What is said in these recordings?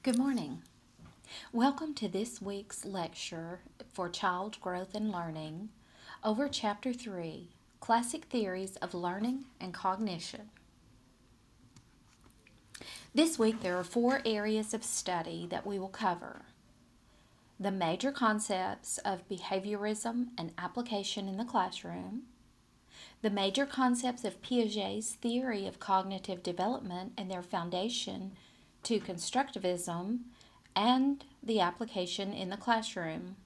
Good morning. Welcome to this week's lecture for Child Growth and Learning over Chapter 3 Classic Theories of Learning and Cognition. This week there are 4 areas of study that we will cover: the major concepts of behaviorism and application in the classroom, the major concepts of Piaget's theory of cognitive development and their foundation to constructivism, and the application in the classroom,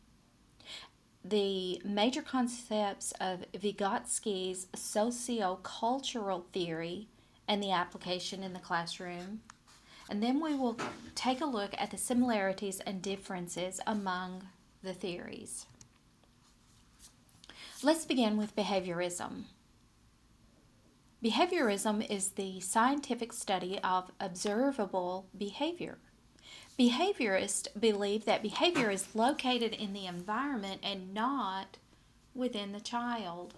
the major concepts of Vygotsky's socio-cultural theory and the application in the classroom, and then we will take a look at the similarities and differences among the theories. Let's begin with behaviorism. Behaviorism is the scientific study of observable behavior. Behaviorists believe that behavior is located in the environment and not within the child.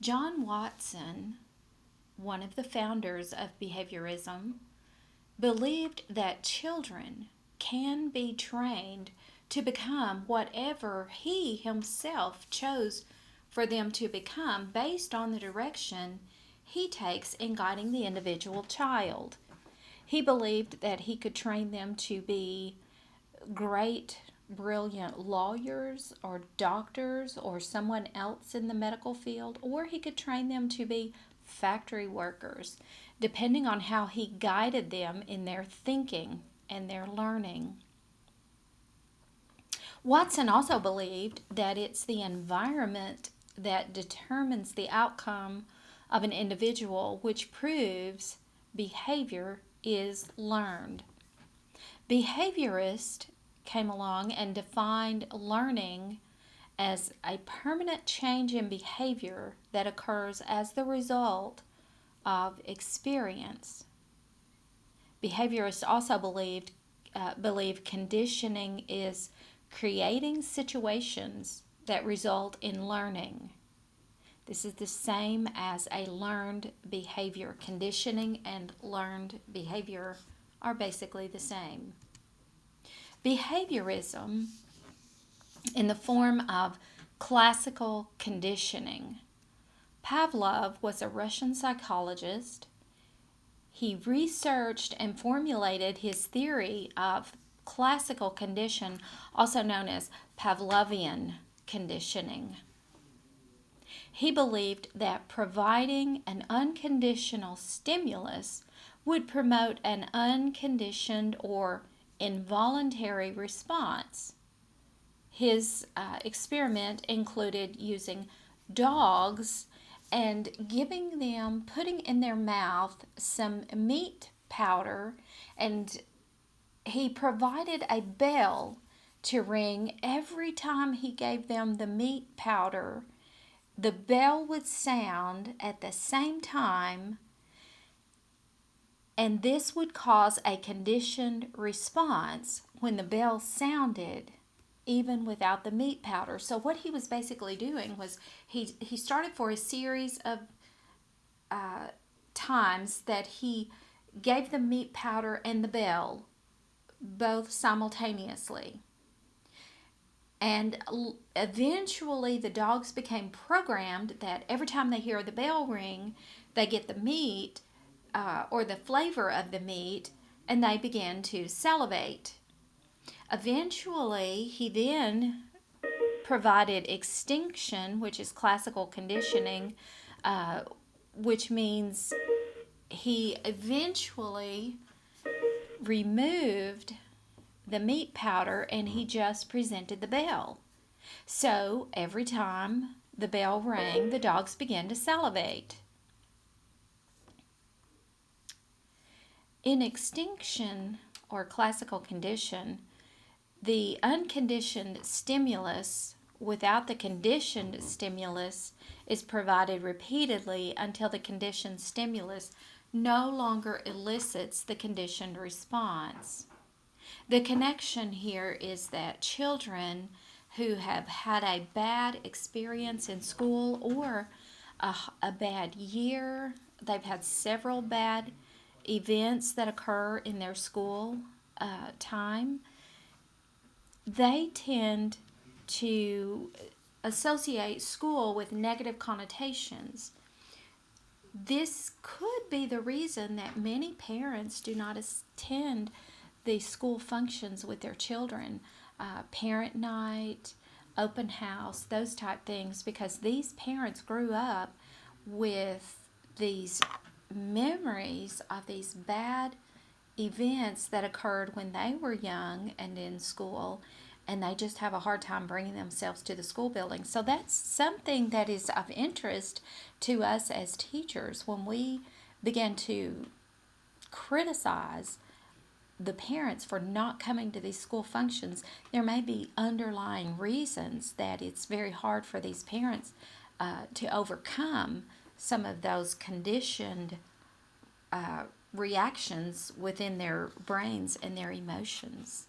John Watson, one of the founders of behaviorism, believed that children can be trained to become whatever he himself chose for them to become based on the direction he takes in guiding the individual child. He believed that he could train them to be great, brilliant lawyers or doctors or someone else in the medical field, or he could train them to be factory workers, depending on how he guided them in their thinking and their learning. Watson also believed that it's the environment that determines the outcome of an individual, which proves behavior is learned. Behaviorists came along and defined learning as a permanent change in behavior that occurs as the result of experience. Behaviorists also believe conditioning is creating situations that result in learning. This is the same as a learned behavior. Conditioning and learned behavior are basically the same. Behaviorism, in the form of classical conditioning. Pavlov was a Russian psychologist. He researched and formulated his theory of classical condition, also known as Pavlovian conditioning. He believed that providing an unconditional stimulus would promote an unconditioned or involuntary response. His experiment included using dogs and putting in their mouth some meat powder, and he provided a bell to ring every time he gave them the meat powder. The bell would sound at the same time, and this would cause a conditioned response when the bell sounded, even without the meat powder. So what he was basically doing was he started for a series of times that he gave the meat powder and the bell both simultaneously. And eventually the dogs became programmed that every time they hear the bell ring, they get the meat or the flavor of the meat, and they begin to salivate. Eventually, he then provided extinction, which is classical conditioning, which means he eventually removed the meat powder and he just presented the bell. So every time the bell rang, the dogs began to salivate. In extinction or classical condition, the unconditioned stimulus without the conditioned stimulus is provided repeatedly until the conditioned stimulus no longer elicits the conditioned response. The connection here is that children who have had a bad experience in school or a bad year, they've had several bad events that occur in their school, time, they tend to associate school with negative connotations. This could be the reason that many parents do not attend the school functions with their children, parent night, open house, those type things, because these parents grew up with these memories of these bad events that occurred when they were young and in school, and they just have a hard time bringing themselves to the school building. So that's something that is of interest to us as teachers when we begin to criticize the parents for not coming to these school functions. There may be underlying reasons that it's very hard for these parents to overcome some of those conditioned reactions within their brains and their emotions.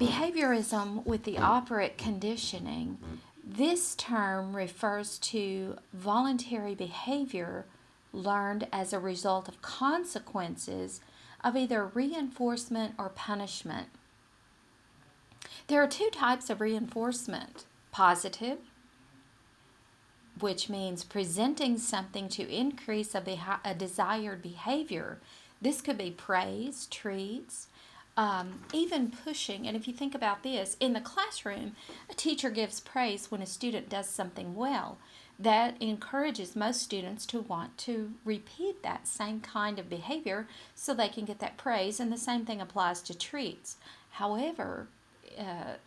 Behaviorism with the operant conditioning. This term refers to voluntary behavior learned as a result of consequences of either reinforcement or punishment. There are two types of reinforcement: positive, which means presenting something to increase a desired behavior. This could be praise, treats, even pushing. And if you think about this, in the classroom, a teacher gives praise when a student does something well. That encourages most students to want to repeat that same kind of behavior so they can get that praise, and the same thing applies to treats. However,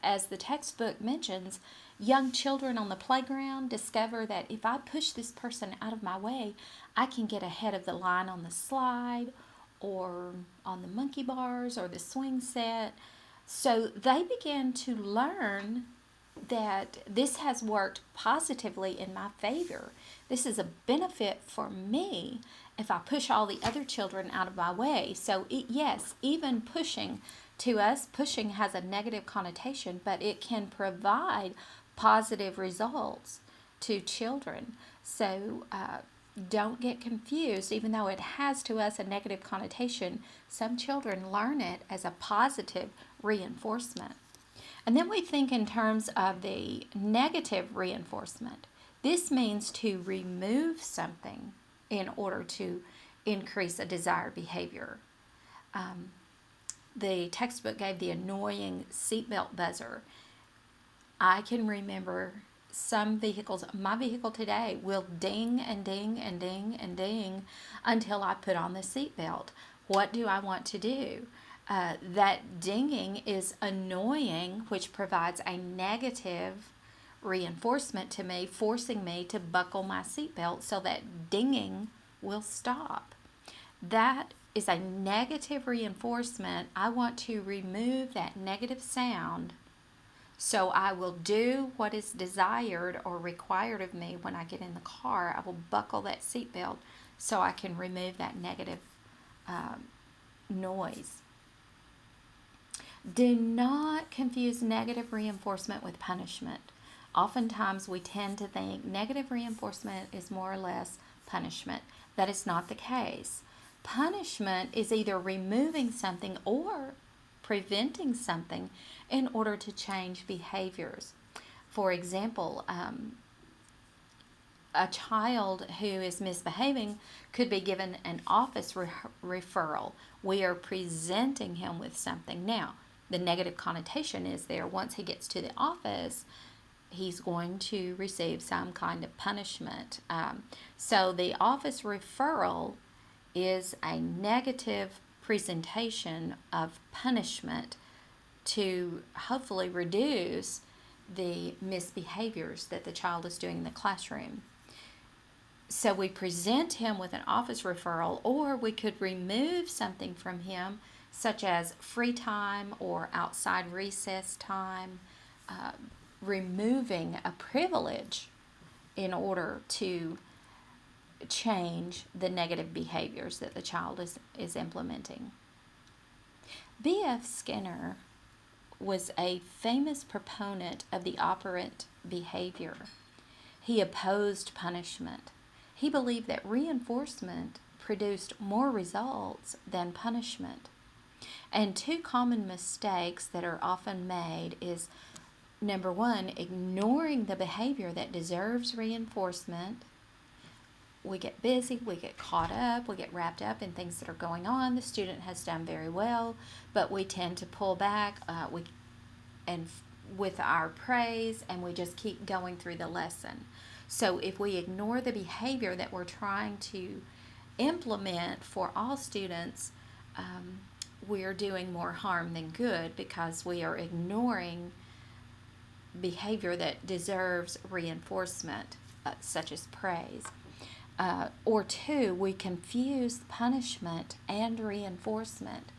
as the textbook mentions, young children on the playground discover that if I push this person out of my way, I can get ahead of the line on the slide or on the monkey bars or the swing set. So they begin to learn that this has worked positively in my favor. This is a benefit for me if I push all the other children out of my way. So yes, even pushing, to us, pushing has a negative connotation, but it can provide positive results to children. So don't get confused. Even though it has to us a negative connotation, some children learn it as a positive reinforcement. And then we think in terms of the negative reinforcement. This means to remove something in order to increase a desired behavior. The textbook gave the annoying seatbelt buzzer. I can remember some vehicles, my vehicle today will ding and ding and ding and ding until I put on the seatbelt. What do I want to do? That dinging is annoying, which provides a negative reinforcement to me, forcing me to buckle my seatbelt so that dinging will stop. That is a negative reinforcement. I want to remove that negative sound, so I will do what is desired or required of me when I get in the car. I will buckle that seatbelt so I can remove that negative noise. Do not confuse negative reinforcement with punishment. Oftentimes we tend to think negative reinforcement is more or less punishment. That is not the case. Punishment is either removing something or preventing something in order to change behaviors. For example, a child who is misbehaving could be given an office referral. We are presenting him with something. Now, the negative connotation is there. Once he gets to the office, he's going to receive some kind of punishment. So the office referral is a negative presentation of punishment to hopefully reduce the misbehaviors that the child is doing in the classroom. So we present him with an office referral, or we could remove something from him, such as free time or outside recess time, removing a privilege in order to change the negative behaviors that the child is implementing. B.F. Skinner was a famous proponent of the operant behavior. He opposed punishment. He believed that reinforcement produced more results than punishment. And two common mistakes that are often made is number one, ignoring the behavior that deserves reinforcement. We get busy, we get caught up, we get wrapped up in things that are going on. The student has done very well, but we tend to pull back with our praise, and we just keep going through the lesson. So if we ignore the behavior that we're trying to implement for all students, we're doing more harm than good because we are ignoring behavior that deserves reinforcement, such as praise. Or two, we confuse punishment and reinforcement.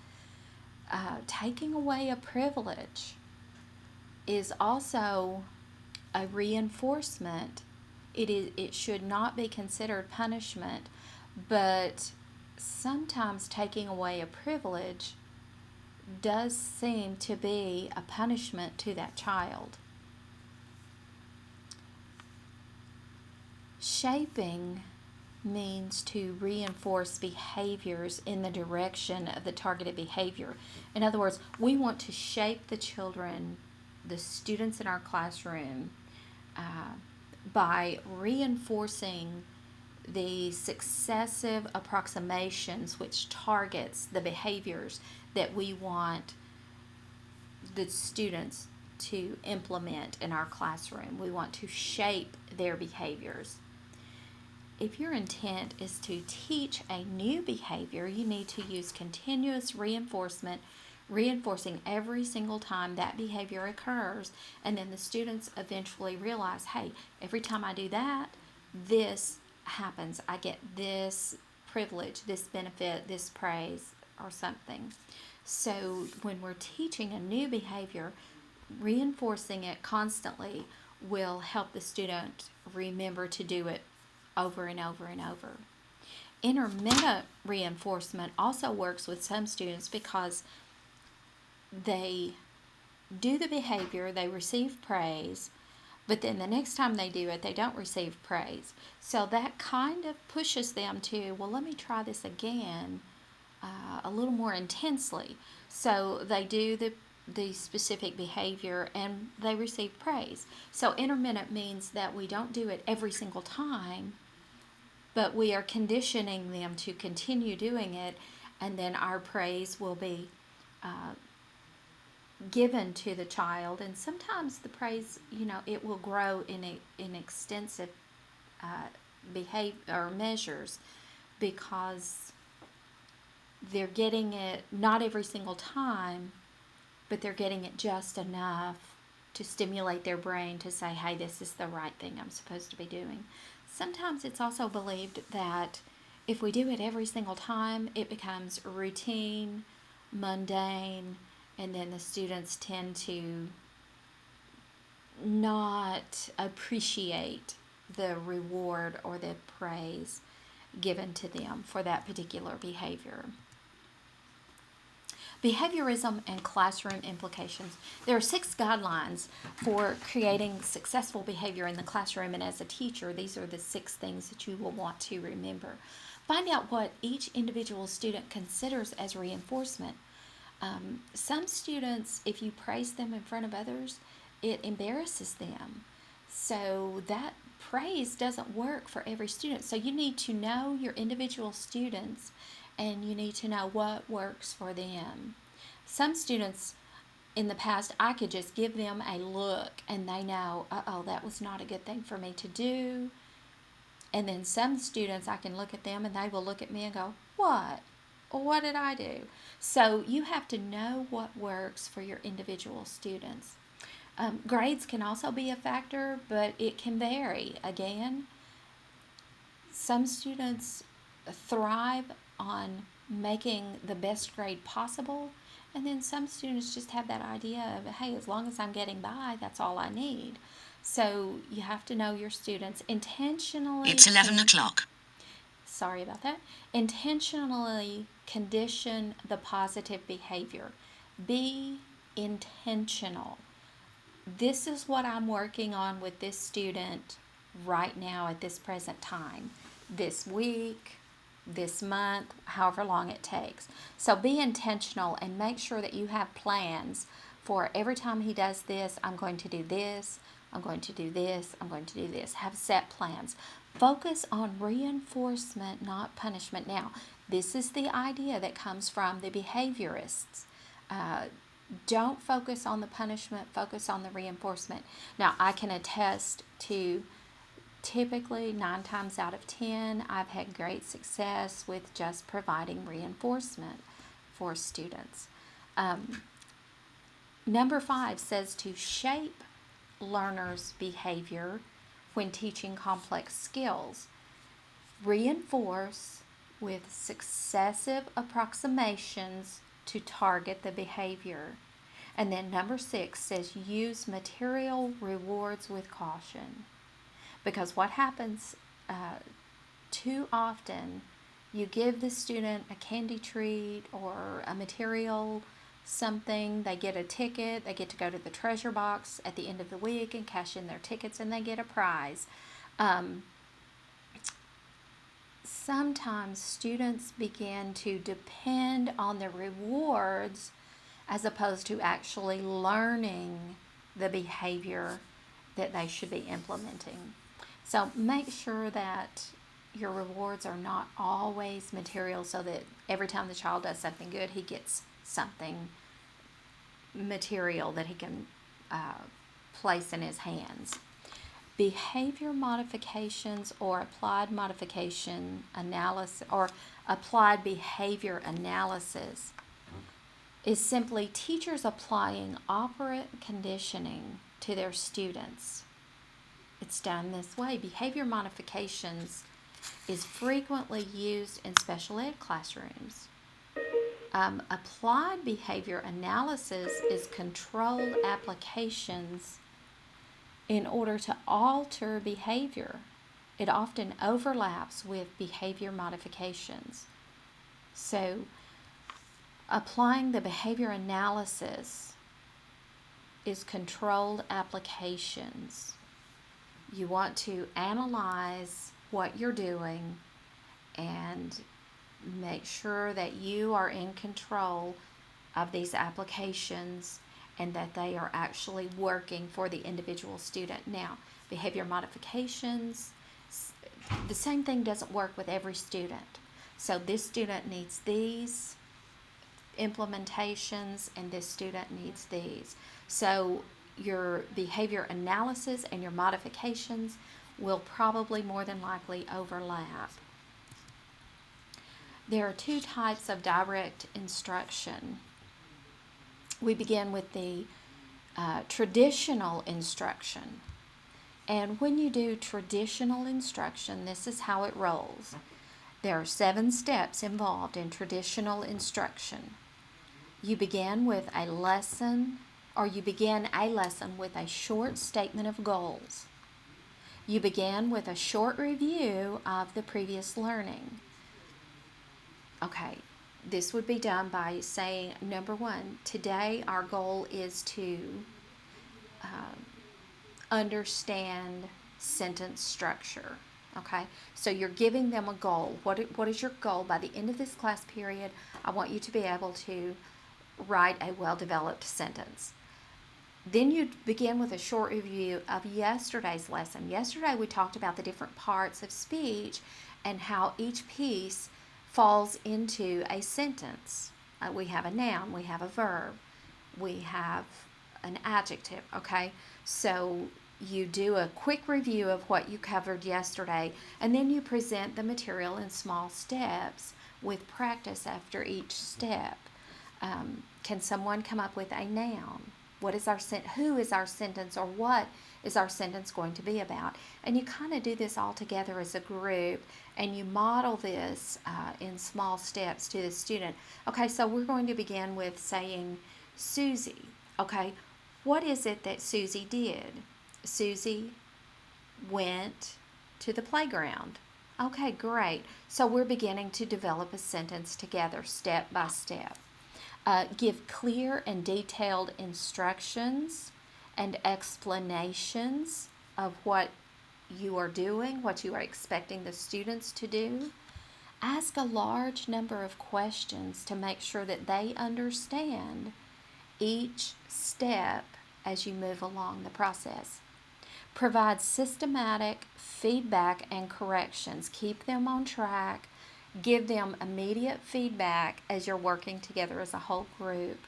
Taking away a privilege is also a reinforcement. It should not be considered punishment, but sometimes taking away a privilege does seem to be a punishment to that child. Shaping means to reinforce behaviors in the direction of the targeted behavior. In other words, we want to shape the children, the students in our classroom, by reinforcing the successive approximations which targets the behaviors that we want the students to implement in our classroom. We want to shape their behaviors. If your intent is to teach a new behavior, you need to use continuous reinforcement, reinforcing every single time that behavior occurs, and then the students eventually realize, hey, every time I do that, this happens. I get this privilege, this benefit, this praise, or something. So when we're teaching a new behavior, reinforcing it constantly will help the student remember to do it over and over and over. Intermittent reinforcement also works with some students because they do the behavior, they receive praise, but then the next time they do it, they don't receive praise. So that kind of pushes them to, well, let me try this again a little more intensely. So they do the specific behavior and they receive praise. So intermittent means that we don't do it every single time, but we are conditioning them to continue doing it, and then our praise will be given to the child. And sometimes the praise, it will grow in extensive behavior or measures, because they're getting it not every single time, but they're getting it just enough to stimulate their brain to say, hey, this is the right thing I'm supposed to be doing. Sometimes it's also believed that if we do it every single time, it becomes routine, mundane, and then the students tend to not appreciate the reward or the praise given to them for that particular behavior. Behaviorism and classroom implications. There are 6 guidelines for creating successful behavior in the classroom, and as a teacher, these are the 6 things that you will want to remember. Find out what each individual student considers as reinforcement. Some students, if you praise them in front of others, it embarrasses them. So that praise doesn't work for every student. So you need to know your individual students, and you need to know what works for them. Some students, in the past, I could just give them a look and they know, that was not a good thing for me to do. And then some students, I can look at them and they will look at me and go, what? What did I do? So you have to know what works for your individual students. Grades can also be a factor, but it can vary. Again, some students thrive on making the best grade possible, and then some students just have that idea of, hey, as long as I'm getting by, that's all I need. So you have to know your students. Intentionally, it's 11 o'clock. Sorry about that. Intentionally condition the positive behavior. Be intentional. This is what I'm working on with this student right now at this present time. This week, this month, however long it takes. So be intentional and make sure that you have plans for every time he does this, I'm going to do this, I'm going to do this, I'm going to do this. Have set plans. Focus on reinforcement, not punishment. Now, this is the idea that comes from the behaviorists. Don't focus on the punishment, focus on the reinforcement. Now, I can attest to typically 9 times out of 10, I've had great success with just providing reinforcement for students. Number 5 says to shape learners' behavior when teaching complex skills. Reinforce with successive approximations to target the behavior. And then number 6 says use material rewards with caution. Because what happens too often, you give the student a candy treat or a material something, they get a ticket, they get to go to the treasure box at the end of the week and cash in their tickets and they get a prize. Sometimes students begin to depend on the rewards as opposed to actually learning the behavior that they should be implementing. So make sure that your rewards are not always material so that every time the child does something good, he gets something material that he can place in his hands. Behavior modifications or applied modification analysis or applied behavior analysis is simply teachers applying operant conditioning to their students. It's done this way. Behavior modifications is frequently used in special ed classrooms. Applied behavior analysis is controlled applications in order to alter behavior. It often overlaps with behavior modifications. So, applying the behavior analysis is controlled applications. You want to analyze what you're doing and make sure that you are in control of these applications and that they are actually working for the individual student. Now, behavior modifications, the same thing doesn't work with every student. So this student needs these implementations and this student needs these. So your behavior analysis and your modifications will probably more than likely overlap. There are 2 types of direct instruction. We begin with the traditional instruction. And when you do traditional instruction, this is how it rolls. There are 7 steps involved in traditional instruction. You begin with a lesson, or you begin a lesson with a short statement of goals. You begin with a short review of the previous learning. Okay, this would be done by saying, number 1, today our goal is to understand sentence structure. Okay, so you're giving them a goal. What is your goal? By the end of this class period, I want you to be able to write a well-developed sentence. Then you begin with a short review of yesterday's lesson. Yesterday we talked about the different parts of speech and how each piece falls into a sentence. We have a noun, we have a verb, we have an adjective, okay? So you do a quick review of what you covered yesterday, and then you present the material in small steps with practice after each step. Can someone come up with a noun? Who is our sentence, or what is our sentence going to be about? And you kind of do this all together as a group, and you model this in small steps to the student. Okay, so we're going to begin with saying Susie. Okay, what is it that Susie did? Susie went to the playground. Okay, great. So we're beginning to develop a sentence together, step by step. Give clear and detailed instructions and explanations of what you are doing, what you are expecting the students to do. Ask a large number of questions to make sure that they understand each step as you move along the process. Provide systematic feedback and corrections. Keep them on track. Give them immediate feedback as you're working together as a whole group.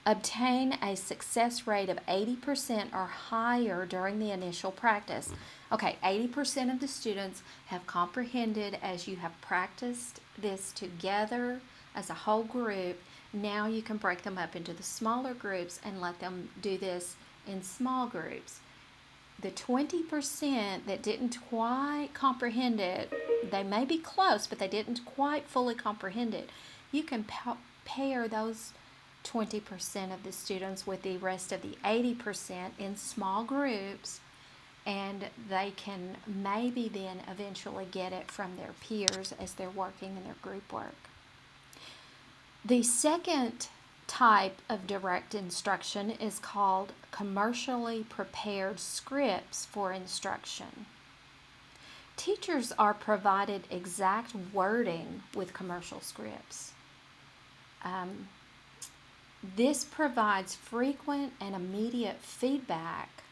Obtain a success rate of 80% or higher during the initial practice. Okay, 80% of the students have comprehended as you have practiced this together as a whole group. Now you can break them up into the smaller groups and let them do this in small groups. The 20% that didn't quite comprehend it, they may be close, but they didn't quite fully comprehend it. You can pair those 20% of the students with the rest of the 80% in small groups, and they can maybe then eventually get it from their peers as they're working in their group work. The second type of direct instruction is called commercially prepared scripts for instruction. Teachers are provided exact wording with commercial scripts. This provides frequent and immediate feedback.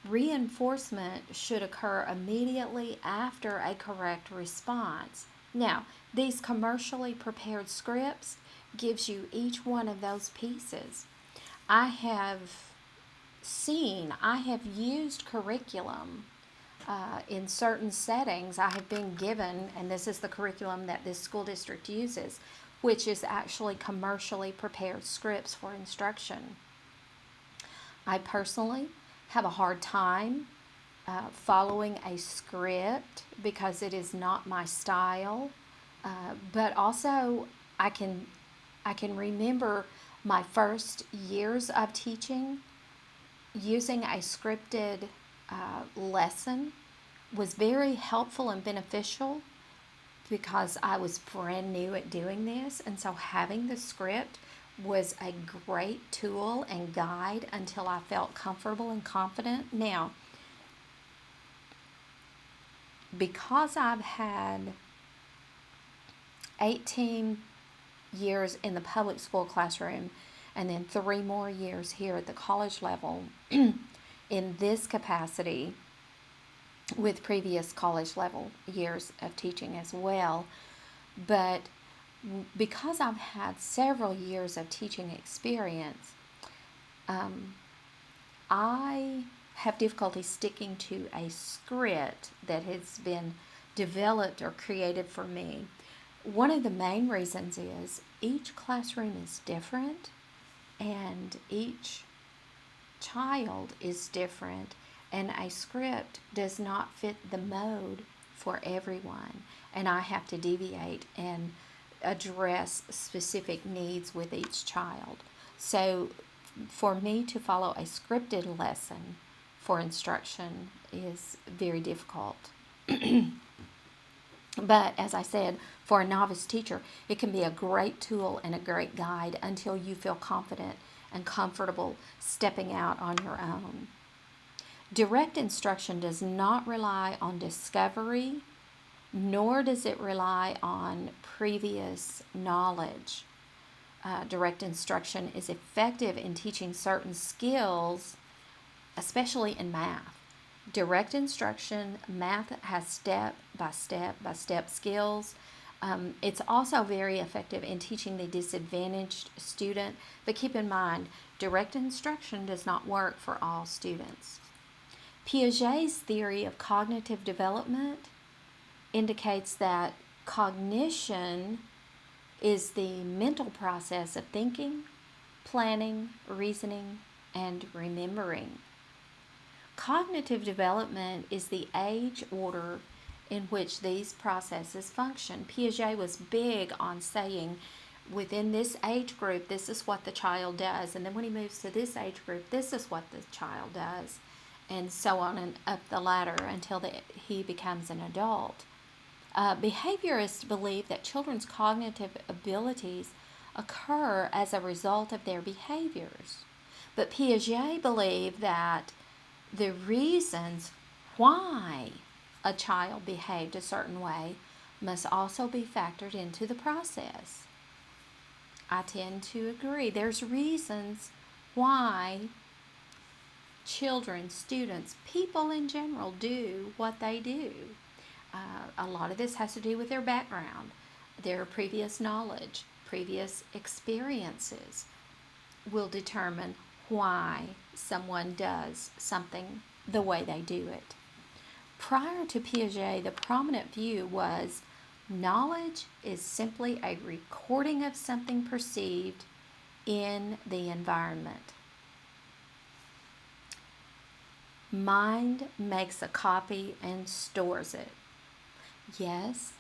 Reinforcement should occur immediately after a correct response. Now, these commercially prepared scripts gives you each one of those pieces. I have used curriculum in certain settings. I have been given, and this is the curriculum that this school district uses, which is actually commercially prepared scripts for instruction. I personally have a hard time following a script because it is not my style, but also I can remember my first years of teaching. Using a scripted lesson was very helpful and beneficial because I was brand new at doing this, and so having the script was a great tool and guide until I felt comfortable and confident. Now, because I've had 18 years in the public school classroom and then 3 more years here at the college level in this capacity, with previous college level years of teaching as well, but because I've had several years of teaching experience, I have difficulty sticking to a script that has been developed or created for me. One of the main reasons is each classroom is different and each child is different, and a script does not fit the mode for everyone, and I have to deviate and address specific needs with each child. So for me to follow a scripted lesson for instruction is very difficult. But as I said, for a novice teacher, it can be a great tool and a great guide until you feel confident and comfortable stepping out on your own. Direct instruction does not rely on discovery, nor does it rely on previous knowledge. Direct instruction is effective in teaching certain skills, especially in math. Direct instruction, math has step-by-step skills. It's also very effective in teaching the disadvantaged student, but keep in mind, direct instruction does not work for all students. Piaget's theory of cognitive development indicates that cognition is the mental process of thinking, planning, reasoning, and remembering. Cognitive development is the age order in which these processes function. Piaget was big on saying, within this age group, this is what the child does, and then when he moves to this age group, this is what the child does, and so on and up the ladder until he becomes an adult. Behaviorists believe that children's cognitive abilities occur as a result of their behaviors. But Piaget believed that the reasons why a child behaved a certain way must also be factored into the process. I tend to agree. There's reasons why children, students, people in general do what they do. A lot of this has to do with their background, their previous knowledge, previous experiences will determine why someone does something the way they do it. Prior to Piaget, the prominent view was knowledge is simply a recording of something perceived in the environment. Mind makes a copy and stores it. Yes,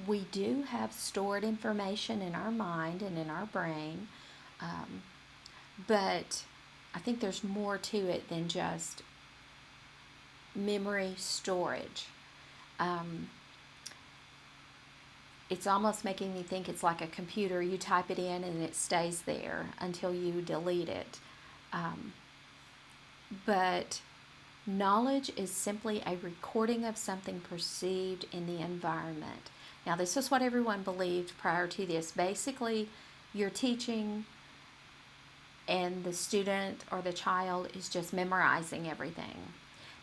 we do have stored information in our mind and in our brain, but I think there's more to it than just memory storage. It's almost making me think it's like a computer. You type it in and it stays there until you delete it. But knowledge is simply a recording of something perceived in the environment. Now, this is what everyone believed prior to this. Basically, you're teaching and the student or the child is just memorizing everything.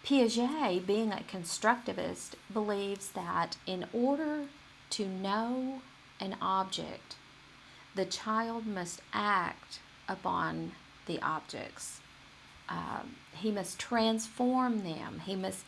Piaget, being a constructivist, believes that in order to know an object, the child must act upon the objects. He must transform them. He must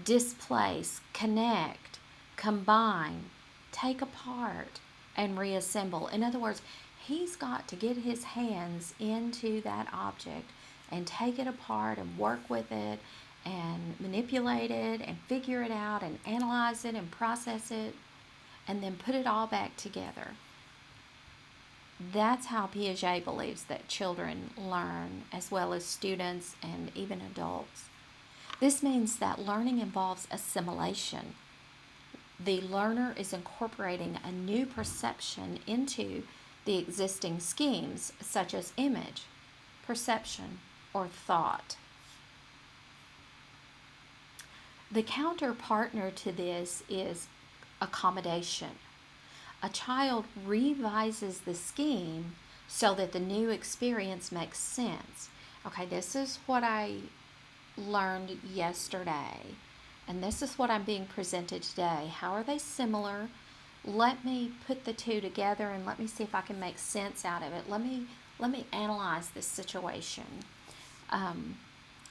displace, connect, combine, take apart, and reassemble. In other words, he's got to get his hands into that object and take it apart and work with it and manipulate it and figure it out and analyze it and process it and then put it all back together. That's how Piaget believes that children learn, as well as students and even adults. This means that learning involves assimilation. The learner is incorporating a new perception into the existing schemes, such as image, perception, or thought. The counterpartner to this is accommodation. A child revises the scheme so that the new experience makes sense. Okay, this is what I learned yesterday, and this is what I'm being presented today. How are they similar? Let me put the two together and let me see if I can make sense out of it. Let me analyze this situation.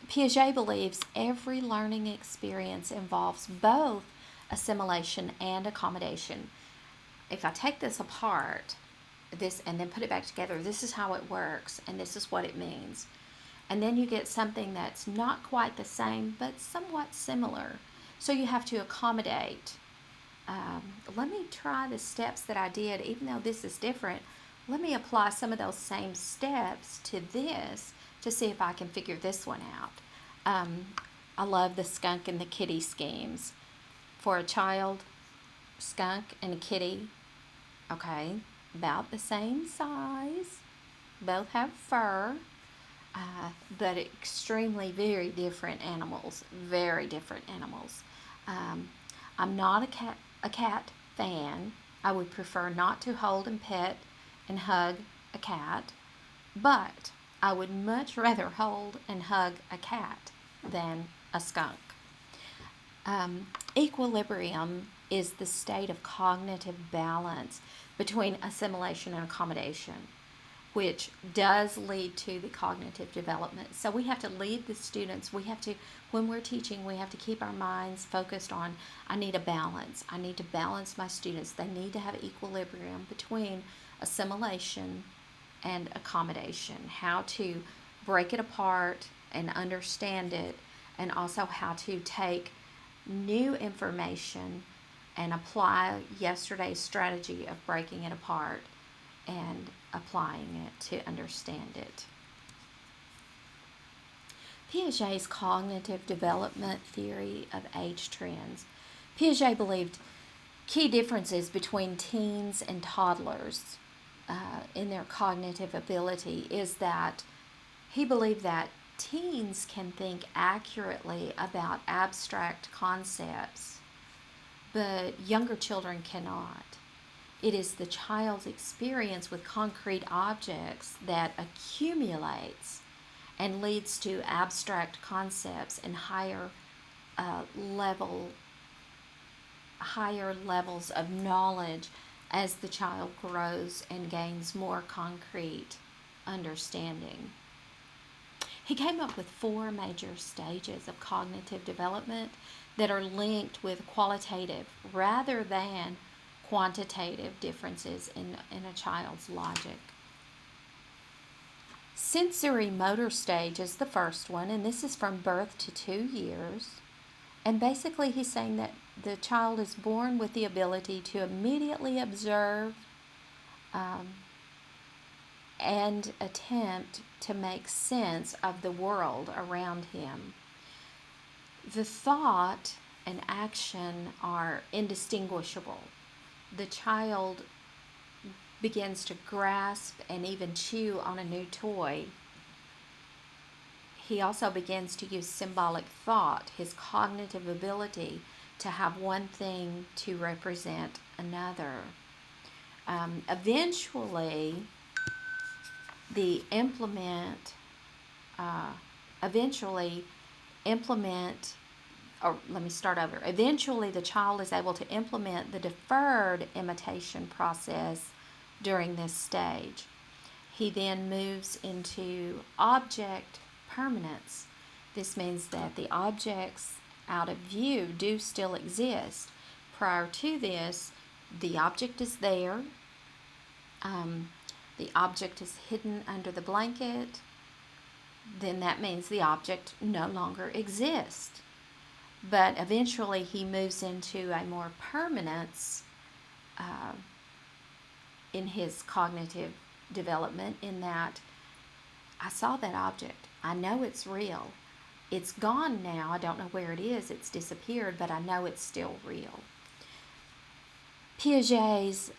Piaget believes every learning experience involves both assimilation and accommodation. If I take this apart, and then put it back together, this is how it works, and this is what it means. And then you get something that's not quite the same, but somewhat similar. So you have to accommodate. Let me try the steps that I did, even though this is different. Let me apply some of those same steps to this to see if I can figure this one out. I love the skunk and the kitty schemes. For a child, skunk and a kitty, okay, about the same size, both have fur, but extremely very different animals, I'm not a cat fan. I would prefer not to hold and pet and hug a cat, but I would much rather hold and hug a cat than a skunk. Equilibrium is the state of cognitive balance between assimilation and accommodation, which does lead to the cognitive development. So we have to lead the students, when we're teaching, we have to keep our minds focused on, I need a balance. I need to balance my students. They need to have equilibrium between assimilation and accommodation, how to break it apart and understand it, and also how to take new information and apply yesterday's strategy of breaking it apart and applying it to understand it. Piaget's cognitive development theory of age trends. Piaget believed key differences between teens and toddlers in their cognitive ability is that he believed that teens can think accurately about abstract concepts, but younger children cannot. It is the child's experience with concrete objects that accumulates and leads to abstract concepts and uh, level higher levels of knowledge as the child grows and gains more concrete understanding. He came up with 4 major stages of cognitive development that are linked with qualitative rather than quantitative differences in a child's logic. Sensory motor stage is the first one, and this is from birth to 2 years. And basically, he's saying that the child is born with the ability to immediately observe and attempt to make sense of the world around him. The thought and action are indistinguishable. The child begins to grasp and even chew on a new toy. He also begins to use symbolic thought, his cognitive ability to have one thing to represent another. Eventually, the implement, eventually implement, or let me start over. Eventually, the child is able to implement the deferred imitation process during this stage. He then moves into object permanence. This means that the objects out of view do still exist. Prior to this, the object is there. The object is hidden under the blanket. Then that means the object no longer exists. But eventually he moves into a more permanence in his cognitive development, in that I saw that object. I know it's real. It's gone now. I don't know where it is. It's disappeared, but I know it's still real. Piaget's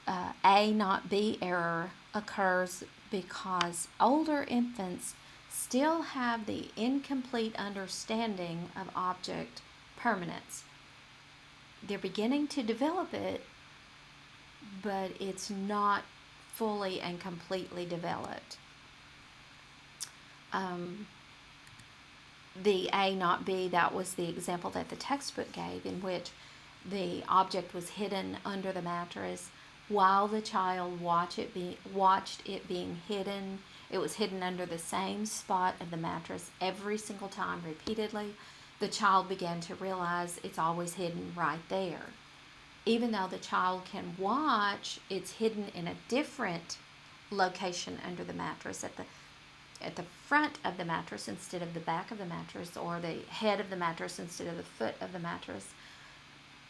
A not B error occurs because older infants still have the incomplete understanding of object permanence. They're beginning to develop it, but it's not fully and completely developed. The A not B, that was the example that the textbook gave, in which the object was hidden under the mattress while the child watched it being hidden. It was hidden under the same spot of the mattress every single time, repeatedly. The child began to realize it's always hidden right there. Even though the child can watch, it's hidden in a different location under the mattress, at the front of the mattress instead of the back of the mattress, or the head of the mattress instead of the foot of the mattress.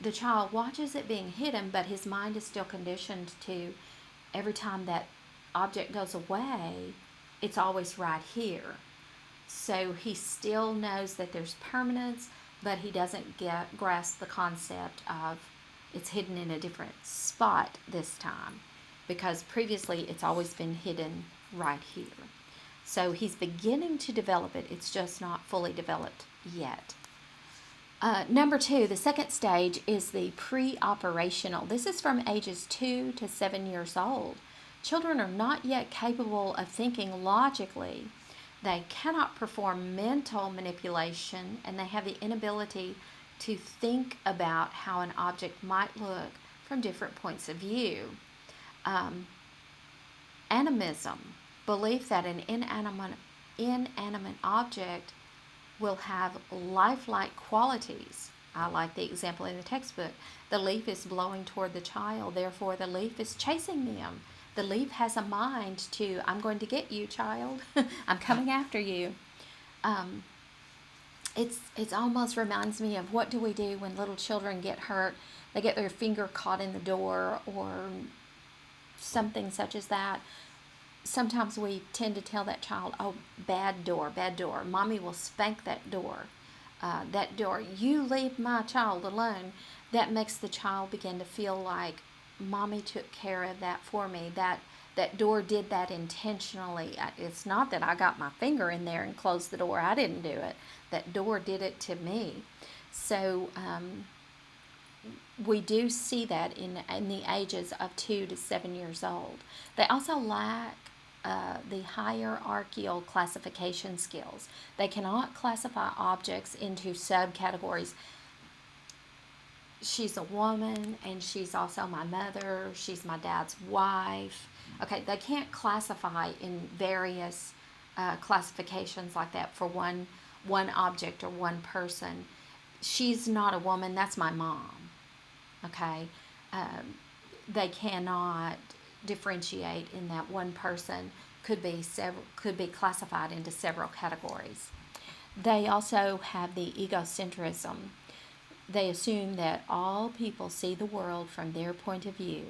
The child watches it being hidden, but his mind is still conditioned to, every time that object goes away, it's always right here. So he still knows that there's permanence, but he doesn't grasp the concept of it's hidden in a different spot this time, because previously it's always been hidden right here. So he's beginning to develop it. It's just not fully developed yet. Number 2, the second stage, is the pre-operational. This is from ages 2 to 7 years old. Children are not yet capable of thinking logically. They cannot perform mental manipulation, and they have the inability to think about how an object might look from different points of view. Animism, belief that an inanimate object will have lifelike qualities. I like the example in the textbook. The leaf is blowing toward the child, therefore the leaf is chasing them. The leaf has a mind to, I'm going to get you, child. I'm coming after you. It almost reminds me of, what do we do when little children get hurt? They get their finger caught in the door or something such as that. Sometimes we tend to tell that child, oh, bad door, bad door. Mommy will spank that door. You leave my child alone. That makes the child begin to feel like mommy took care of that for me. That door did that intentionally. It's not that I got my finger in there and closed the door. I didn't do it. That door did it to me. So we do see that in the ages of 2 to 7 years old. They also lack the hierarchical classification skills. They cannot classify objects into subcategories. She's a woman and she's also my mother. She's my dad's wife. Okay, they can't classify in various classifications like that for one object or one person. She's not a woman. That's my mom. Okay, they cannot differentiate in that one person could be classified into several categories. They also have the egocentrism. They assume that all people see the world from their point of view.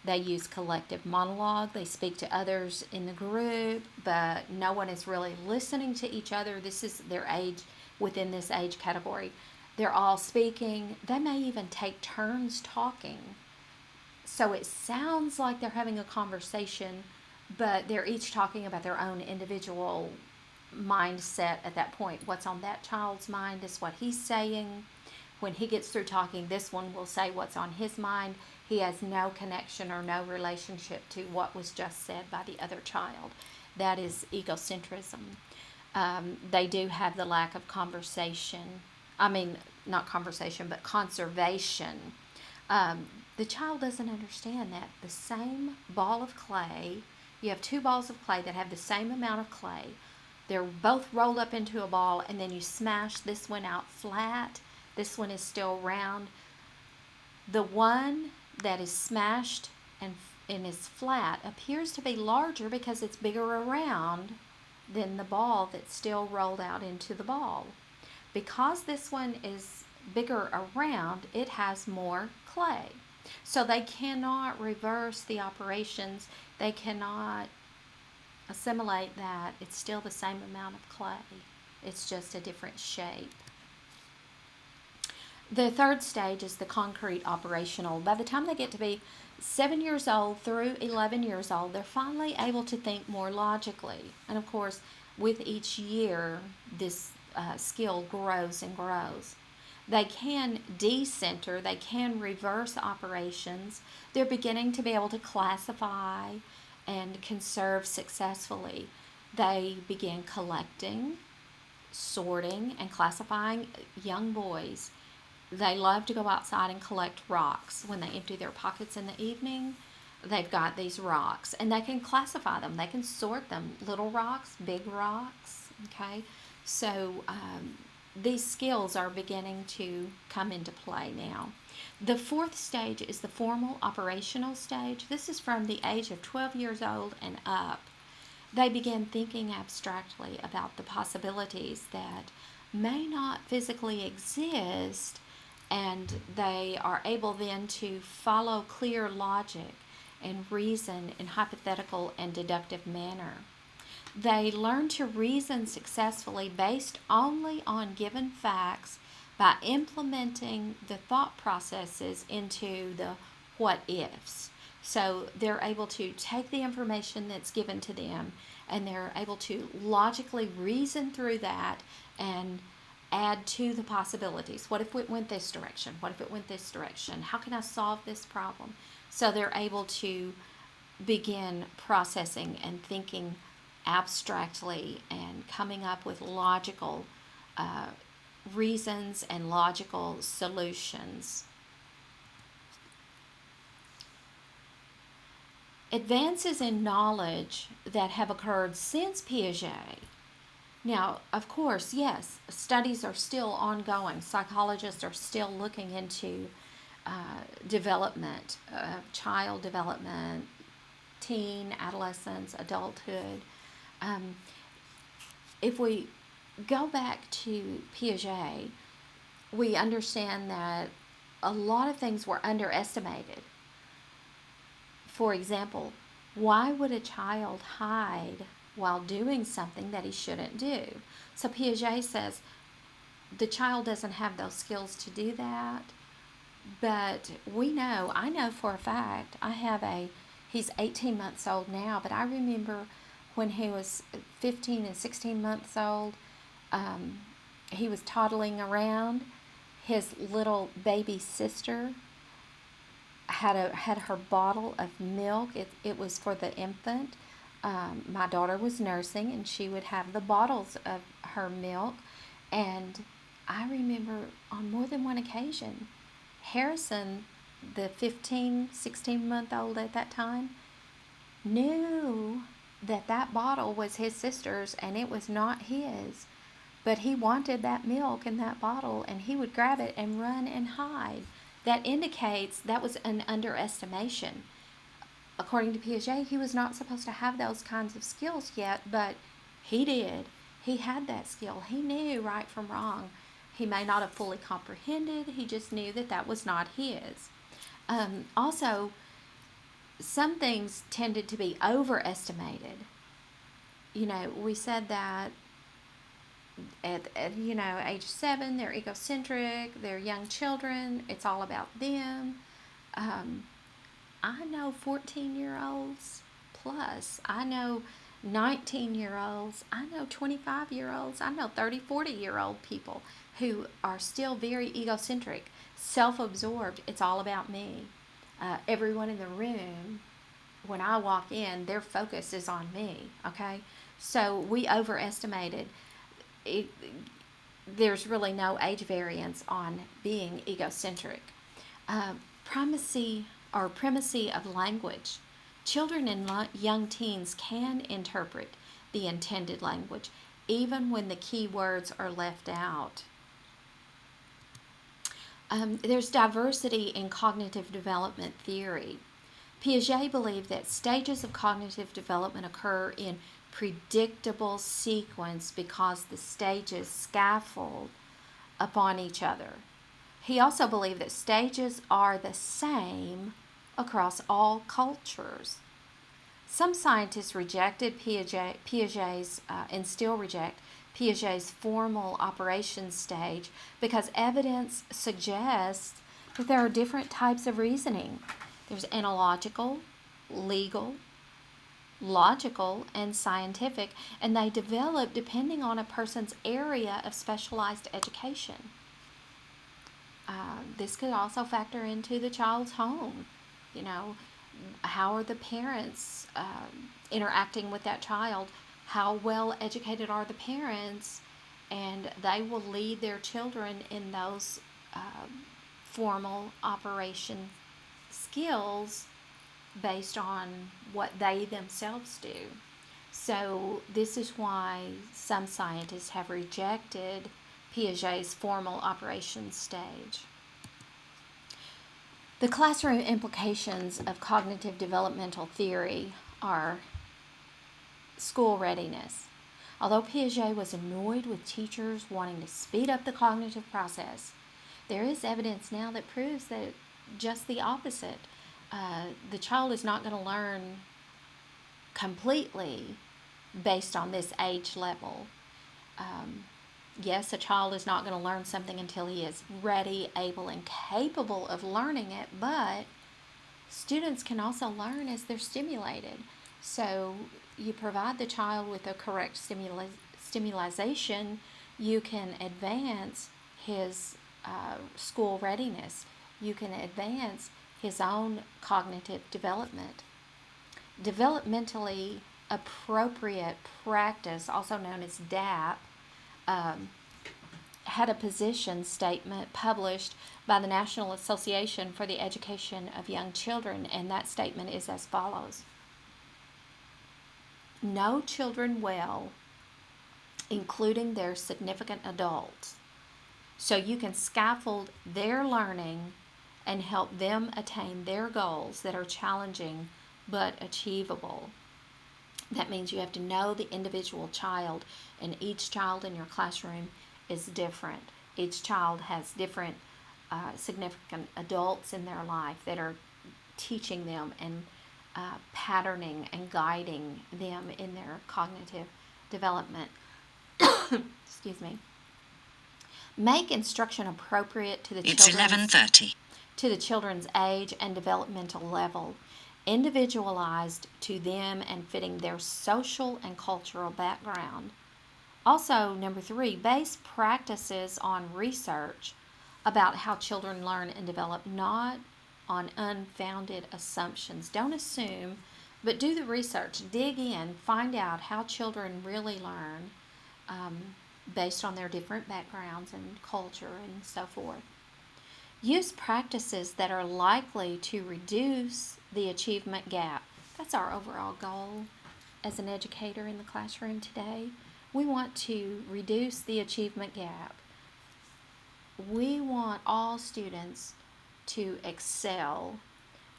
They use collective monologue. They speak to others in the group, but no one is really listening to each other. This is their age, within this age category. They're all speaking. They may even take turns talking. So it sounds like they're having a conversation, but they're each talking about their own individual mindset at that point. What's on that child's mind is what he's saying. When he gets through talking, this one will say what's on his mind. He has no connection or no relationship to what was just said by the other child. That is egocentrism. They do have the lack of conversation. Not conversation, but conservation. The child doesn't understand that the same ball of clay, you have two balls of clay that have the same amount of clay. They're both rolled up into a ball, and then you smash this one out flat. This one is still round. The one that is smashed and is flat appears to be larger because it's bigger around than the ball that's still rolled out into the ball. Because this one is bigger around, it has more clay. So they cannot reverse the operations. They cannot assimilate that it's still the same amount of clay. It's just a different shape. The third stage is the concrete operational. By the time they get to be 7 years old through 11 years old, they're finally able to think more logically. And of course, with each year, this skill grows and grows. They can decenter, they can reverse operations. They're beginning to be able to classify and conserve successfully. They begin collecting, sorting, and classifying young boys. They love to go outside and collect rocks. When they empty their pockets in the evening, they've got these rocks, and they can classify them. They can sort them, little rocks, big rocks, okay? So these skills are beginning to come into play now. The fourth stage is the formal operational stage. This is from the age of 12 years old and up. They begin thinking abstractly about the possibilities that may not physically exist, and they are able then to follow clear logic and reason in hypothetical and deductive manner. They learn to reason successfully based only on given facts by implementing the thought processes into the what ifs. So they're able to take the information that's given to them, and they're able to logically reason through that and add to the possibilities. What if it went this direction? What if it went this direction? How can I solve this problem? So they're able to begin processing and thinking abstractly and coming up with logical reasons and logical solutions. Advances in knowledge that have occurred since Piaget. Now, of course, yes, studies are still ongoing. Psychologists are still looking into development, child development, teen, adolescence, adulthood. If we go back to Piaget, we understand that a lot of things were underestimated. For example, why would a child hide while doing something that he shouldn't do? So Piaget says the child doesn't have those skills to do that, but I know for a fact, I have a He's 18 months old now, but I remember when he was 15 and 16 months old, um, he was toddling around. His little baby sister had her bottle of milk. It was for the infant. My daughter was nursing, and she would have the bottles of her milk. And I remember on more than one occasion, Harrison, the 15, 16-month-old at that time, knew that that bottle was his sister's and it was not his. But he wanted that milk in that bottle, and he would grab it and run and hide. That indicates that was an underestimation. According to Piaget, he was not supposed to have those kinds of skills yet, but he did. He had that skill. He knew right from wrong. He may not have fully comprehended, he just knew that that was not his. Also, some things tended to be overestimated. We said that at age 7, they're egocentric, they're young children, it's all about them. I know 14-year-olds plus. I know 19-year-olds. I know 25-year-olds. I know 30, 40-year-old people who are still very egocentric, self-absorbed. It's all about me. Everyone in the room, when I walk in, their focus is on me, okay? So we overestimated it. There's really no age variance on being egocentric. Primacy of language. Children and young teens can interpret the intended language, even when the key words are left out. There's diversity in cognitive development theory. Piaget believed that stages of cognitive development occur in predictable sequence because the stages scaffold upon each other. He also believed that stages are the same across all cultures. Some scientists rejected Piaget's and still reject Piaget's formal operations stage because evidence suggests that there are different types of reasoning. There's analogical, legal, logical, and scientific, and they develop depending on a person's area of specialized education. This could also factor into the child's home. How are the parents interacting with that child? How well educated are the parents? And they will lead their children in those formal operation skills based on what they themselves do. So this is why some scientists have rejected Piaget's formal operations stage. The classroom implications of cognitive developmental theory are school readiness. Although Piaget was annoyed with teachers wanting to speed up the cognitive process, there is evidence now that proves that just the opposite. The child is not going to learn completely based on this age level. Yes, a child is not going to learn something until he is ready, able, and capable of learning it, but students can also learn as they're stimulated. So you provide the child with the correct stimulation, you can advance his school readiness. You can advance his own cognitive development. Developmentally appropriate practice, also known as DAP, had a position statement published by the National Association for the Education of Young Children, and that statement is as follows. Know children well, including their significant adults, so you can scaffold their learning and help them attain their goals that are challenging but achievable. That means you have to know the individual child, and each child in your classroom is different. Each child has different significant adults in their life that are teaching them and patterning and guiding them in their cognitive development. Excuse me. Make instruction appropriate to the It's 11:30. To the children's age and developmental level. individualized to them and fitting their social and cultural background. Also, number three, base practices on research about how children learn and develop, not on unfounded assumptions. Don't assume, but do the research. Dig in, find out how children really learn um, based on their different backgrounds and culture and so forth. Use practices that are likely to reduce the achievement gap. That's our overall goal as an educator in the classroom today. We want to reduce the achievement gap. We want all students to excel,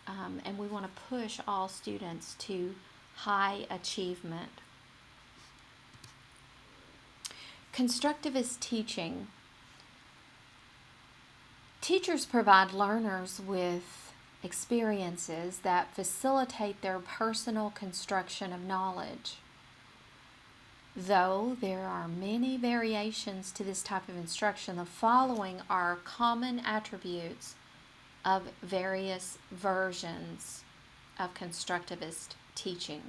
and we want to push all students to high achievement. Constructivist teaching. Teachers provide learners with experiences that facilitate their personal construction of knowledge. Though there are many variations to this type of instruction, the following are common attributes of various versions of constructivist teaching.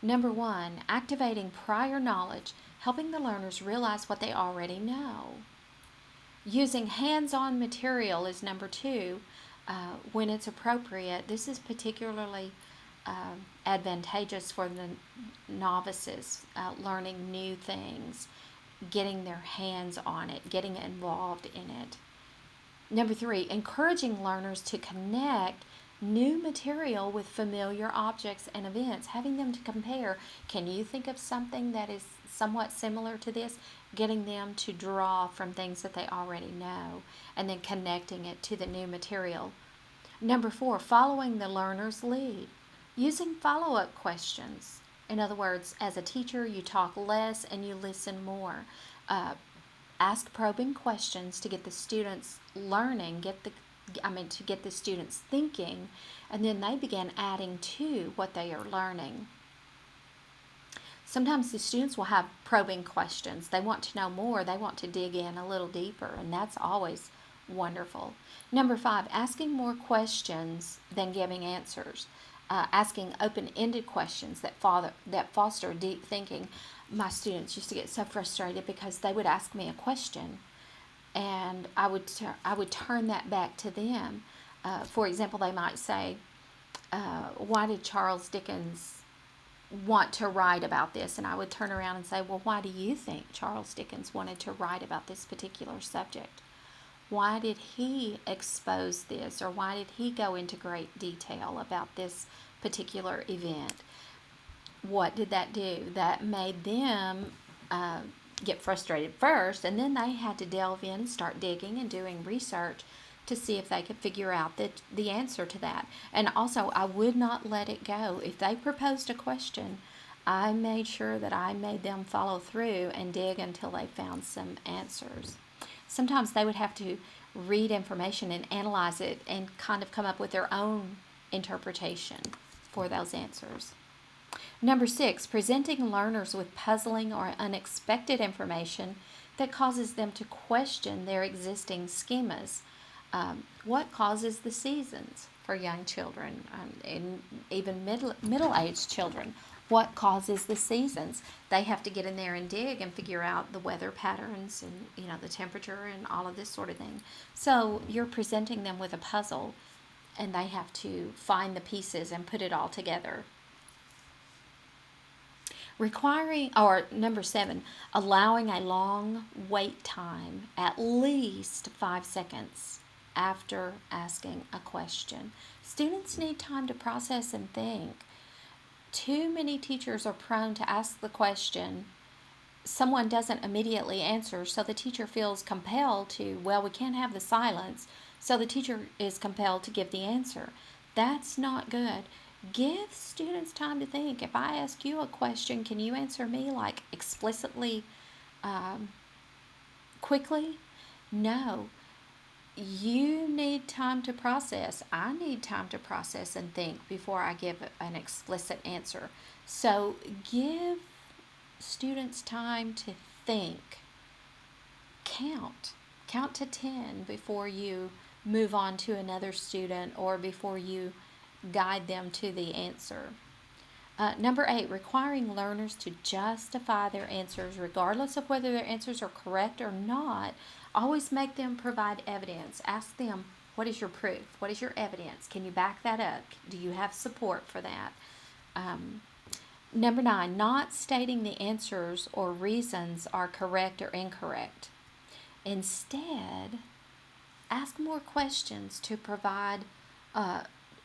Number one, activating prior knowledge, helping the learners realize what they already know. Using hands-on material is number two when it's appropriate. This is particularly advantageous for the novices learning new things, getting their hands on it, getting involved in it. Number three, encouraging learners to connect new material with familiar objects and events, having them to compare. Can you think of something that is somewhat similar to this? Getting them to draw from things that they already know and then connecting it to the new material. Number four, following the learner's lead. Using follow-up questions. In other words, as a teacher, you talk less and you listen more. Ask probing questions to get the students learning, to get the students thinking, and then they begin adding to what they are learning. Sometimes the students will have probing questions. They want to know more. They want to dig in a little deeper, and that's always wonderful. Number five, asking more questions than giving answers. Asking open-ended questions that foster deep thinking. My students used to get so frustrated because they would ask me a question, and I would turn that back to them. For example, they might say, "Why did Charles Dickens want to write about this?" And I would turn around and say, "Well, why do you think Charles Dickens wanted to write about this particular subject? Why did he expose this, or why did he go into great detail about this particular event?" What did that do? That made them get frustrated first, and then they had to delve in and start digging and doing research to see if they could figure out the answer to that. And also, I would not let it go. If they proposed a question, I made sure that I made them follow through and dig until they found some answers. Sometimes they would have to read information and analyze it and kind of come up with their own interpretation for those answers. Number six, presenting learners with puzzling or unexpected information that causes them to question their existing schemas. What causes the seasons for young children and even middle-aged children? What causes the seasons? They have to get in there and dig and figure out the weather patterns and the temperature and all of this sort of thing. So you're presenting them with a puzzle, and they have to find the pieces and put it all together. Number seven, allowing a long wait time, at least 5 seconds after asking a question. Students need time to process and think. Too many teachers are prone to ask the question, someone doesn't immediately answer, so the teacher feels compelled to, we can't have the silence, so the teacher is compelled to give the answer. That's not good. Give students time to think. If I ask you a question, can you answer me explicitly, quickly? No. You need time to process. I need time to process and think before I give an explicit answer. So give students time to think. Count to 10 before you move on to another student or before you guide them to the answer. Number 8, requiring learners to justify their answers regardless of whether their answers are correct or not. Always make them provide evidence. Ask them, what is your proof? What is your evidence? Can you back that up? Do you have support for that? Number 9, not stating the answers or reasons are correct or incorrect. Instead, ask more questions to provide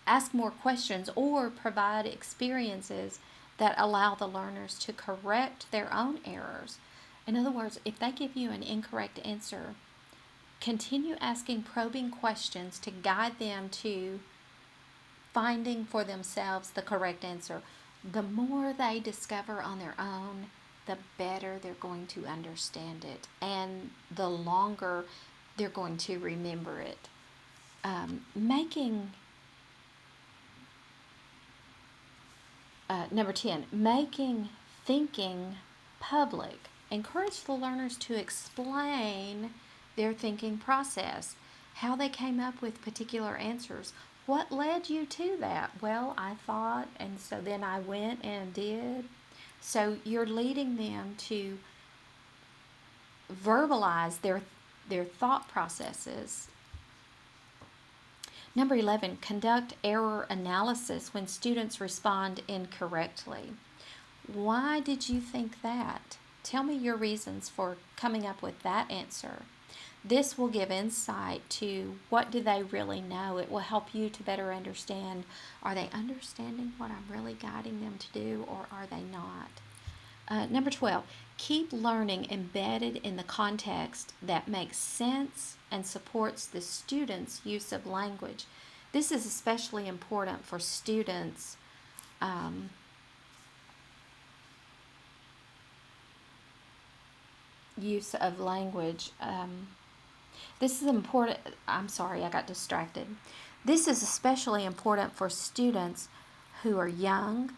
ask more questions or provide experiences that allow the learners to correct their own errors. In other words, if they give you an incorrect answer, continue asking probing questions to guide them to finding for themselves the correct answer. The more they discover on their own, the better they're going to understand it, and the longer they're going to remember it. Number 10, making thinking public. Encourage the learners to explain their thinking process, how they came up with particular answers. What led you to that? Well, I thought, and so then I went and did. So you're leading them to verbalize their thought processes. Number 11, conduct error analysis when students respond incorrectly. Why did you think that? Tell me your reasons for coming up with that answer. This will give insight to what do they really know. It will help you to better understand, are they understanding what I'm really guiding them to do, or are they not? Number 12, keep learning embedded in the context that makes sense and supports the student's use of language. This is especially important for students use of language. This is important. I'm sorry, I got distracted. This is especially important for students who are young,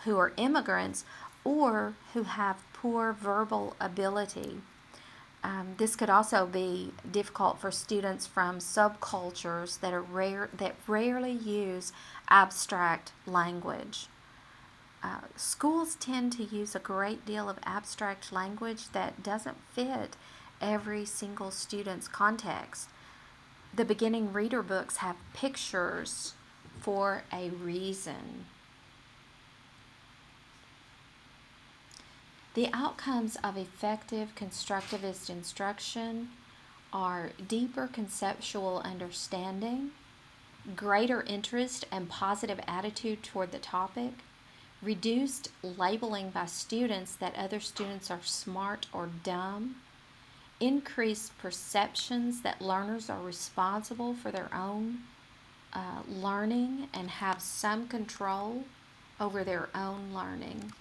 who are immigrants, or who have poor verbal ability. This could also be difficult for students from subcultures that rarely use abstract language. Schools tend to use a great deal of abstract language that doesn't fit every single student's context. The beginning reader books have pictures for a reason. The outcomes of effective constructivist instruction are deeper conceptual understanding, greater interest and positive attitude toward the topic, reduced labeling by students that other students are smart or dumb, increased perceptions that learners are responsible for their own learning and have some control over their own learning.